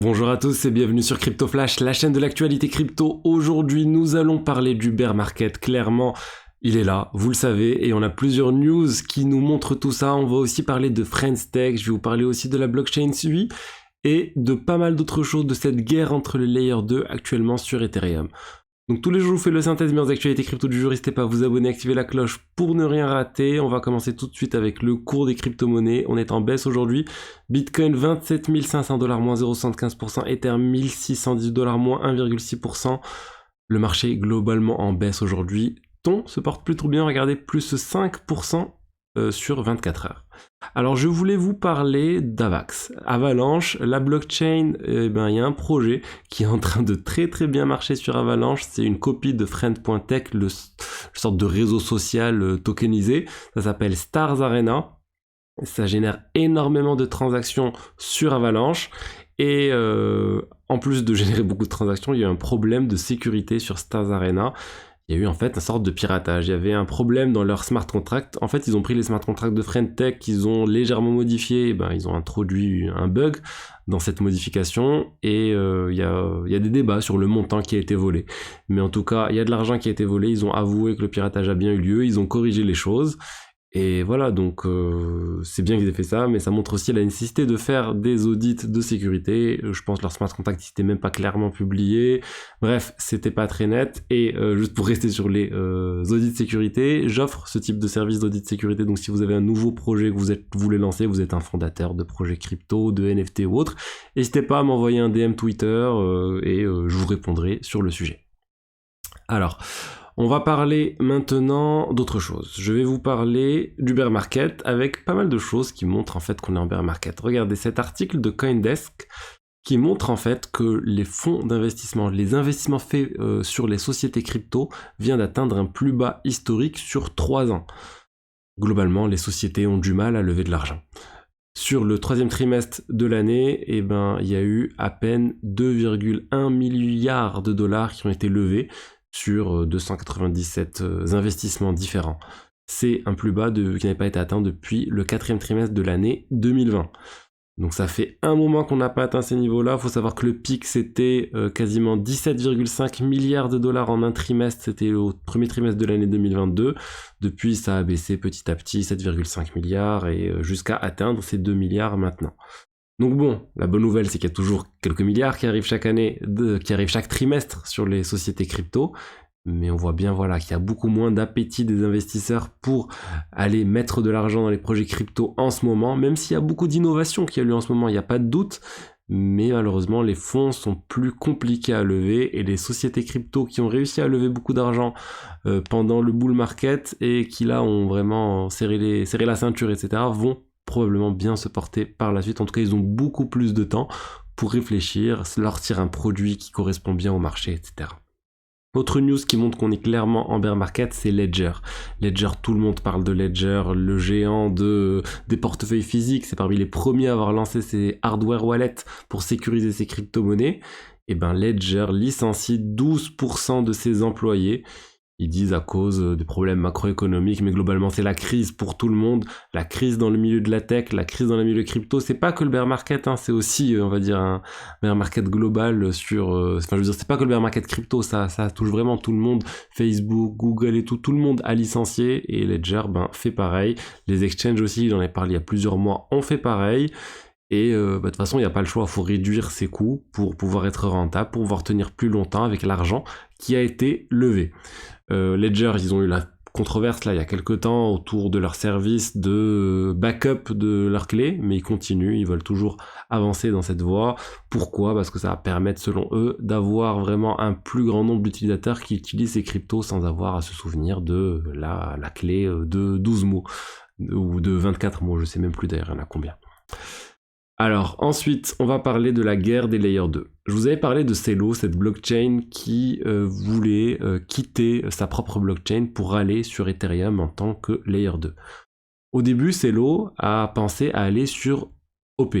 Bonjour à tous et bienvenue sur Crypto Flash, la chaîne de l'actualité crypto. Aujourd'hui, nous allons parler du bear market. Clairement, il est là, vous le savez, et on a plusieurs news qui nous montrent tout ça. On va aussi parler de Friends Tech, je vais vous parler aussi de la blockchain Sui et de pas mal d'autres choses de cette guerre entre les Layer 2 actuellement sur Ethereum. Donc tous les jours, je vous fais le synthèse meilleures actualités crypto du jour. N'hésitez pas à vous abonner, activer la cloche pour ne rien rater. On va commencer tout de suite avec le cours des crypto-monnaies. On est en baisse aujourd'hui. Bitcoin 27 500 $, moins 0,75%. Ether 1610 $, moins 1,6%. Le marché est globalement en baisse aujourd'hui. Ton se porte plutôt bien. Regardez, plus 5% sur 24 heures. Alors je voulais vous parler d'Avax. Avalanche, la blockchain, il y a un projet qui est en train de très bien marcher sur Avalanche. C'est une copie de Friend.tech, le sorte de réseau social tokenisé. Ça s'appelle Stars Arena. Ça génère énormément de transactions sur Avalanche. Et en plus de générer beaucoup de transactions, il y a eu un problème de sécurité sur Stars Arena. Il y a eu en fait une sorte de piratage. Il y avait un problème dans leur smart contract. En fait, ils ont pris les smart contracts de Friend.tech qu'ils ont légèrement modifiés. Ils ont introduit un bug dans cette modification et il y a des débats sur le montant qui a été volé. Mais en tout cas, il y a de l'argent qui a été volé. Ils ont avoué que le piratage a bien eu lieu. Ils ont corrigé les choses. Et voilà, donc c'est bien qu'ils aient fait ça, mais ça montre aussi la nécessité de faire des audits de sécurité. Je pense que leur smart contract n'était même pas clairement publié. Bref, c'était pas très net. Et juste pour rester sur les audits de sécurité, j'offre ce type de service d'audit de sécurité. Donc si vous avez un nouveau projet que vous voulez lancer, vous êtes un fondateur de projet crypto, de NFT ou autre, n'hésitez pas à m'envoyer un DM Twitter et je vous répondrai sur le sujet. Alors, on va parler maintenant d'autre chose. Je vais vous parler du bear market avec pas mal de choses qui montrent en fait qu'on est en bear market. Regardez cet article de CoinDesk qui montre en fait que les fonds d'investissement, les investissements faits sur les sociétés crypto viennent d'atteindre un plus bas historique sur 3 ans. Globalement, les sociétés ont du mal à lever de l'argent. Sur le troisième trimestre de l'année, il y a eu à peine 2,1 milliards de dollars qui ont été levés sur 297 investissements différents. C'est un plus bas qui n'avait pas été atteint depuis le quatrième trimestre de l'année 2020. Donc ça fait un moment qu'on n'a pas atteint ces niveaux-là. Il faut savoir que le pic, c'était quasiment 17,5 milliards de dollars en un trimestre. C'était au premier trimestre de l'année 2022. Depuis, ça a baissé petit à petit, 7,5 milliards et jusqu'à atteindre ces 2 milliards maintenant. Donc bon, la bonne nouvelle, c'est qu'il y a toujours quelques milliards qui arrivent chaque année, qui arrivent chaque trimestre sur les sociétés crypto. Mais on voit bien qu'il y a beaucoup moins d'appétit des investisseurs pour aller mettre de l'argent dans les projets crypto en ce moment, même s'il y a beaucoup d'innovation qui a lieu en ce moment, il n'y a pas de doute. Mais malheureusement, les fonds sont plus compliqués à lever et les sociétés crypto qui ont réussi à lever beaucoup d'argent pendant le bull market et qui là ont vraiment serré la ceinture, etc., vont probablement bien se porter par la suite. En tout cas, ils ont beaucoup plus de temps pour réfléchir, sortir un produit qui correspond bien au marché, etc. Autre news qui montre qu'on est clairement en bear market, c'est Ledger. Ledger, tout le monde parle de Ledger, le géant des portefeuilles physiques. C'est parmi les premiers à avoir lancé ses hardware wallets pour sécuriser ses crypto-monnaies. Et Ledger licencie 12% de ses employés. Ils disent à cause des problèmes macroéconomiques, mais globalement c'est la crise pour tout le monde, la crise dans le milieu de la tech, la crise dans le milieu crypto, c'est pas que le bear market, c'est aussi, on va dire, un bear market global sur... c'est pas que le bear market crypto, ça touche vraiment tout le monde, Facebook, Google et tout le monde a licencié, et Ledger, fait pareil, les exchanges aussi, j'en ai parlé il y a plusieurs mois, ont fait pareil, et de toute façon, il n'y a pas le choix, il faut réduire ses coûts pour pouvoir être rentable, pour pouvoir tenir plus longtemps avec l'argent qui a été levé. Ledger, ils ont eu la controverse là il y a quelques temps autour de leur service de backup de leurs clés, mais ils continuent, ils veulent toujours avancer dans cette voie. Pourquoi ? Parce que ça va permettre, selon eux, d'avoir vraiment un plus grand nombre d'utilisateurs qui utilisent ces cryptos sans avoir à se souvenir de la clé de 12 mots ou de 24 mots, je sais même plus d'ailleurs, il y en a combien. Alors ensuite, on va parler de la guerre des Layer 2. Je vous avais parlé de Celo, cette blockchain qui voulait quitter sa propre blockchain pour aller sur Ethereum en tant que Layer 2. Au début, Celo a pensé à aller sur OP.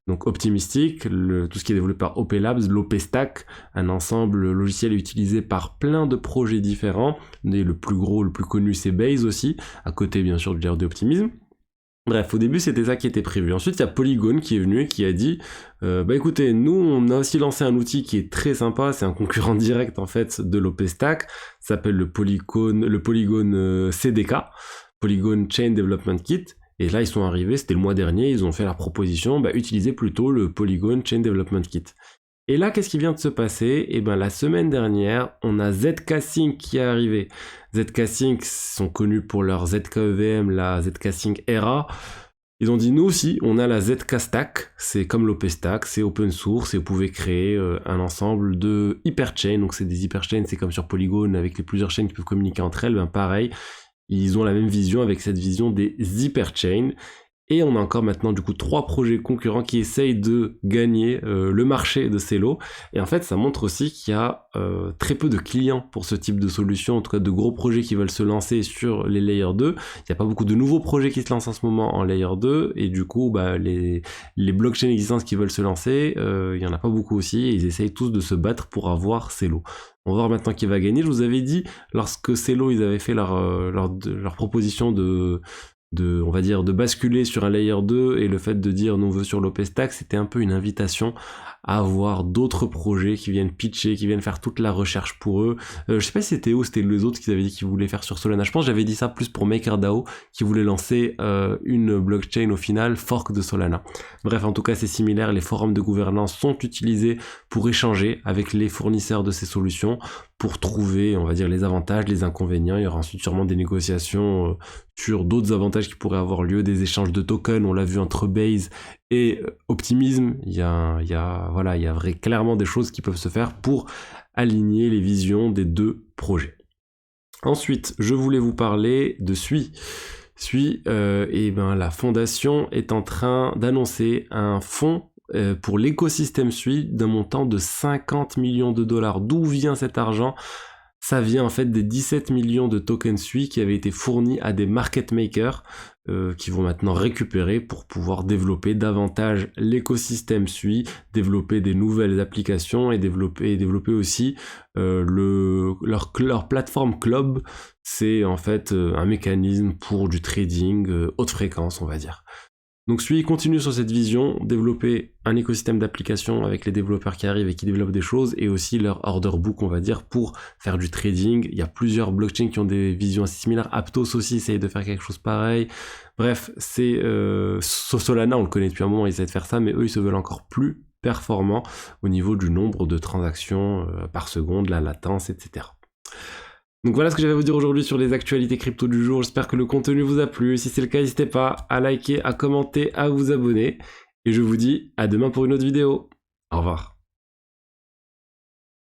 Donc Optimistic, tout ce qui est développé par OP Labs, l'OP Stack, un ensemble logiciel utilisé par plein de projets différents. Et le plus gros, le plus connu, c'est Base aussi, à côté bien sûr du Layer 2 Optimism. Bref, au début, c'était ça qui était prévu. Ensuite, il y a Polygon qui est venu et qui a dit bah écoutez, nous, on a aussi lancé un outil qui est très sympa, c'est un concurrent direct en fait de l'OpenStack, ça s'appelle le Polygon CDK, Polygon Chain Development Kit. Et là, ils sont arrivés, c'était le mois dernier, ils ont fait leur proposition, bah utilisez plutôt le Polygon Chain Development Kit. Et là, qu'est-ce qui vient de se passer? Eh ben, la semaine dernière, on a ZK-Sync qui est arrivé. ZK-Sync sont connus pour leur ZK-EVM, la ZK-Sync ERA. Ils ont dit, nous aussi, on a la ZK-Stack. C'est comme l'OpenStack, c'est open source et vous pouvez créer un ensemble de hyperchains. Donc, c'est des hyperchains, c'est comme sur Polygon avec les plusieurs chaînes qui peuvent communiquer entre elles. Ben, pareil, ils ont la même vision avec cette vision des hyperchains. Et on a encore maintenant du coup 3 projets concurrents qui essayent de gagner le marché de ces lots. Et en fait, ça montre aussi qu'il y a très peu de clients pour ce type de solution, en tout cas de gros projets qui veulent se lancer sur les Layer 2. Il n'y a pas beaucoup de nouveaux projets qui se lancent en ce moment en Layer 2. Et du coup, bah, les blockchains existantes qui veulent se lancer, il n'y en a pas beaucoup aussi. Et ils essayent tous de se battre pour avoir ces lots. On va voir maintenant qui va gagner. Je vous avais dit, lorsque Celo, ils avaient fait leur proposition on va dire, de basculer sur un layer 2 et le fait de dire nous on veut sur l'OpenStack, c'était un peu une invitation à avoir d'autres projets qui viennent pitcher, qui viennent faire toute la recherche pour eux. Je sais pas si c'était eux ou c'était les autres qui avaient dit qu'ils voulaient faire sur Solana. Je pense que j'avais dit ça plus pour MakerDAO qui voulait lancer une blockchain au final, fork de Solana. Bref, en tout cas c'est similaire, les forums de gouvernance sont utilisés pour échanger avec les fournisseurs de ces solutions, pour trouver, on va dire, les avantages, les inconvénients. Il y aura ensuite sûrement des négociations sur d'autres avantages qui pourraient avoir lieu, des échanges de tokens, on l'a vu entre Base et Optimism. Il y a clairement des choses qui peuvent se faire pour aligner les visions des deux projets. Ensuite, je voulais vous parler de Sui. Sui, la fondation est en train d'annoncer un fonds pour l'écosystème Sui d'un montant de 50 millions de dollars. D'où vient cet argent? Ça vient en fait des 17 millions de tokens Sui qui avaient été fournis à des market makers qui vont maintenant récupérer pour pouvoir développer davantage l'écosystème Sui, développer des nouvelles applications et développer aussi leur plateforme Club. C'est en fait un mécanisme pour du trading haute fréquence, on va dire. Donc Sui continue sur cette vision, développer un écosystème d'applications avec les développeurs qui arrivent et qui développent des choses, et aussi leur order book, on va dire, pour faire du trading. Il y a plusieurs blockchains qui ont des visions assez similaires. Aptos aussi essaye de faire quelque chose pareil. Bref, c'est Solana, on le connaît depuis un moment, ils essaient de faire ça, mais eux ils se veulent encore plus performants au niveau du nombre de transactions par seconde, la latence, etc. Donc voilà ce que j'avais à vous dire aujourd'hui sur les actualités crypto du jour. J'espère que le contenu vous a plu. Si c'est le cas, n'hésitez pas à liker, à commenter, à vous abonner. Et je vous dis à demain pour une autre vidéo. Au revoir.